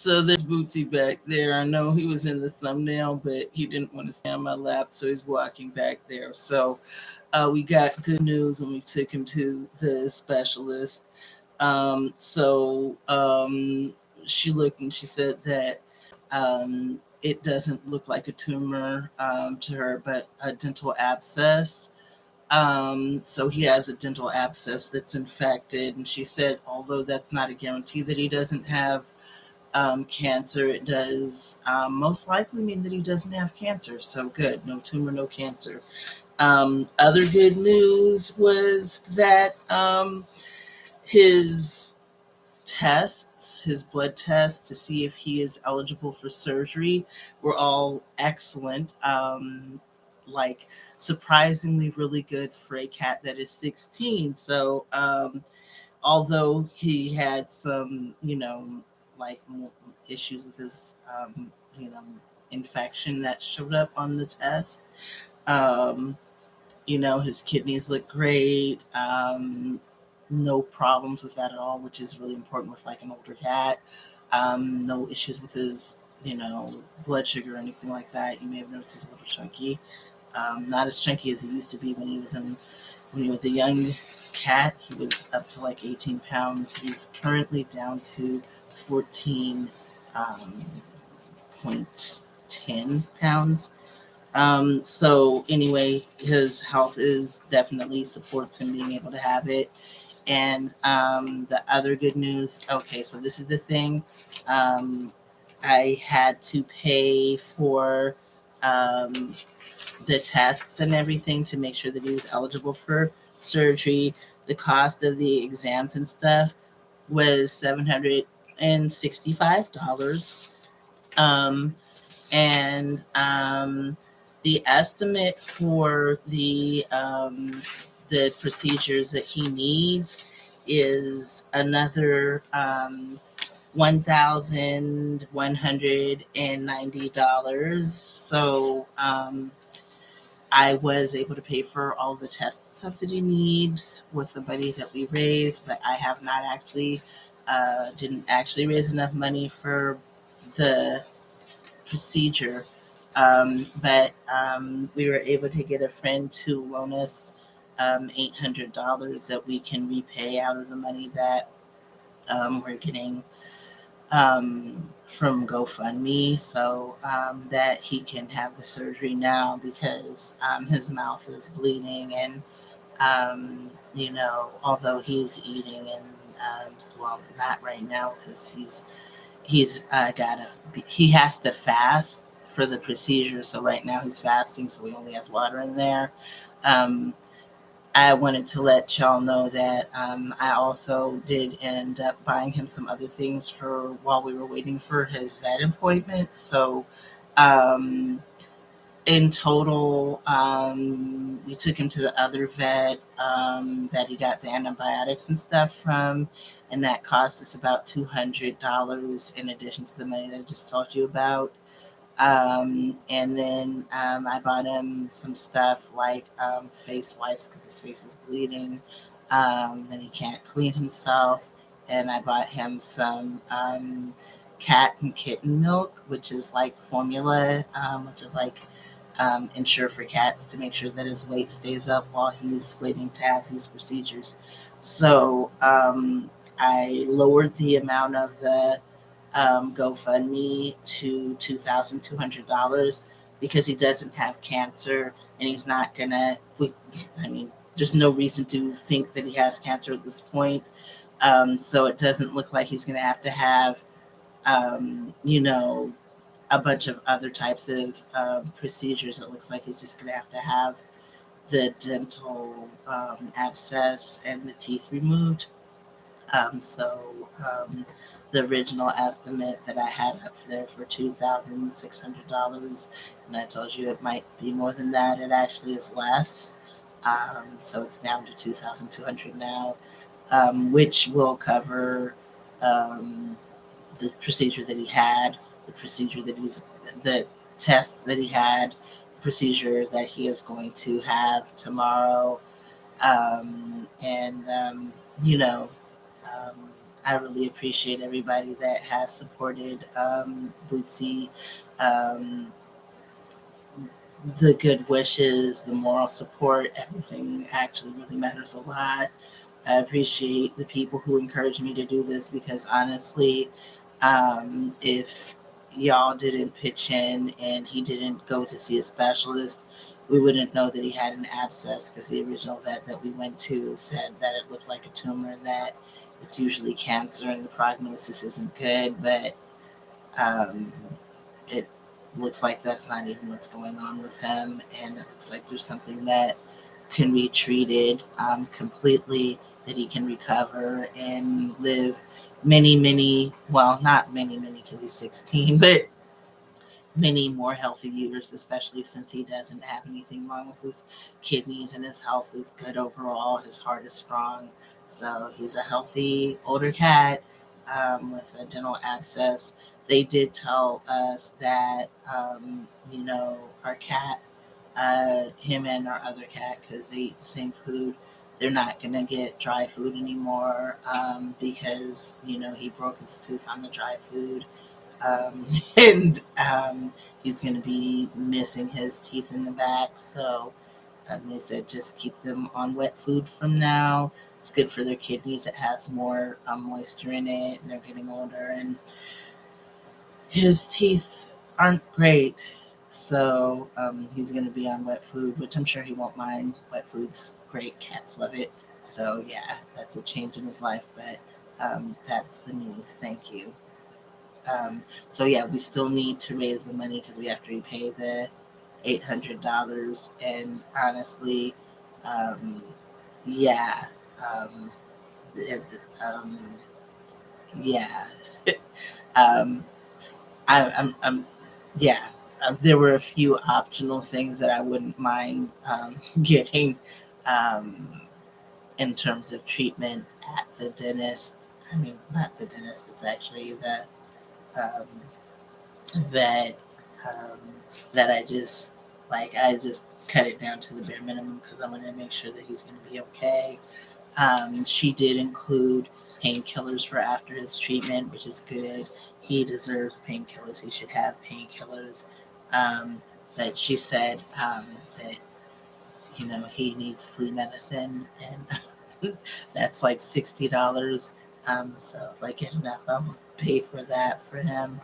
So there's Bootsy back there. I know he was in the thumbnail, but he didn't want to stay on my lap, so he's walking back there. So we got good news when we took him to the specialist. She looked and she said that it doesn't look like a tumor to her, but a dental abscess. So he has a dental abscess that's infected, and she said, although that's not a guarantee that he doesn't have cancer, it does most likely mean that he doesn't have cancer. So good, no tumor, no cancer. Other good news was that his tests, his blood tests to see if he is eligible for surgery, were all excellent. Like surprisingly really good for a cat that is 16. So although he had some, like issues with his, you know, infection that showed up on the test. Um, his kidneys look great. No problems with that at all, which is really important with like an older cat. No issues with his, blood sugar or anything like that. You may have noticed he's a little chunky. Not as chunky as he used to be when he was a young cat. He was up to like 18 pounds. He's currently down to 14 point 10 pounds. So anyway, his health is definitely supports him being able to have it. And the other good news, okay, so this is the thing. I had to pay for the tests and everything to make sure that he was eligible for surgery. The cost of the exams and stuff was $765. Um, and the estimate for the procedures that he needs is another $1,190. So I was able to pay for all the test stuff that he needs with the money that we raised, but I have not actually didn't actually raise enough money for the procedure. But we were able to get a friend to loan us $800 that we can repay out of the money that we're getting from GoFundMe, so that he can have the surgery now because his mouth is bleeding, and although he's eating, and well, not right now because he has to fast for the procedure. So right now he's fasting, so he only has water in there. I wanted to let y'all know that I also did end up buying him some other things for while we were waiting for his vet appointment. So in total, we took him to the other vet that he got the antibiotics and stuff from, and that cost us about $200 in addition to the money that I just told you about. And then I bought him some stuff like face wipes because his face is bleeding, and he can't clean himself. And I bought him some cat and kitten milk, which is like formula, which is like Ensure for cats to make sure that his weight stays up while he's waiting to have these procedures. So I lowered the amount of the GoFundMe to $2,200 because he doesn't have cancer and he's not gonna. I mean, there's no reason to think that he has cancer at this point. So it doesn't look like he's gonna have to have, a bunch of other types of procedures. It looks like he's just gonna have to have the dental abscess and the teeth removed. So the original estimate that I had up there for $2,600, and I told you it might be more than that. It actually is less. So it's down to $2,200 now, which will cover um, the procedure that he had, the tests that he had, procedure that he is going to have tomorrow, and you know. Um, I really appreciate everybody that has supported Bootsy. Um, the good wishes, the moral support, everything actually really matters a lot. I appreciate the people who encourage me to do this because honestly, if y'all didn't pitch in and he didn't go to see a specialist, we wouldn't know that he had an abscess because the original vet that we went to said that it looked like a tumor and that it's usually cancer and the prognosis isn't good, but um, it looks like that's not even what's going on with him, and it looks like there's something that can be treated completely, that he can recover and live many, many, well, not many, many because he's 16, but many more healthy years, especially since he doesn't have anything wrong with his kidneys and his health is good overall. His heart is strong. So he's a healthy older cat with a dental abscess. They did tell us that, our cat, him and our other cat, because they eat the same food, they're not going to get dry food anymore because, he broke his tooth on the dry food um, and he's going to be missing his teeth in the back. So they said just keep them on wet food from now. It's good for their kidneys. It has more moisture in it, and they're getting older, and his teeth aren't great. So he's going to be on wet food, which I'm sure he won't mind. Wet food's great. Cats love it. So yeah, that's a change in his life, but that's the news. Thank you. So yeah, we still need to raise the money because we have to repay the $800. And honestly, um, yeah, um, it, um, yeah, um, I'm yeah. There were a few optional things that I wouldn't mind getting um, in terms of treatment at the dentist. I mean, not the dentist; it's actually the um, that um, that I just cut it down to the bare minimum because I wanted to make sure that he's going to be okay. She did include painkillers for after his treatment, which is good. He deserves painkillers. He should have painkillers. Um, but she said that he needs flea medicine, and that's like $60. So if I get enough, I will pay for that for him.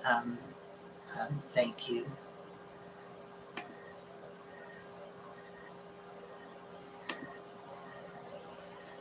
Um, thank you.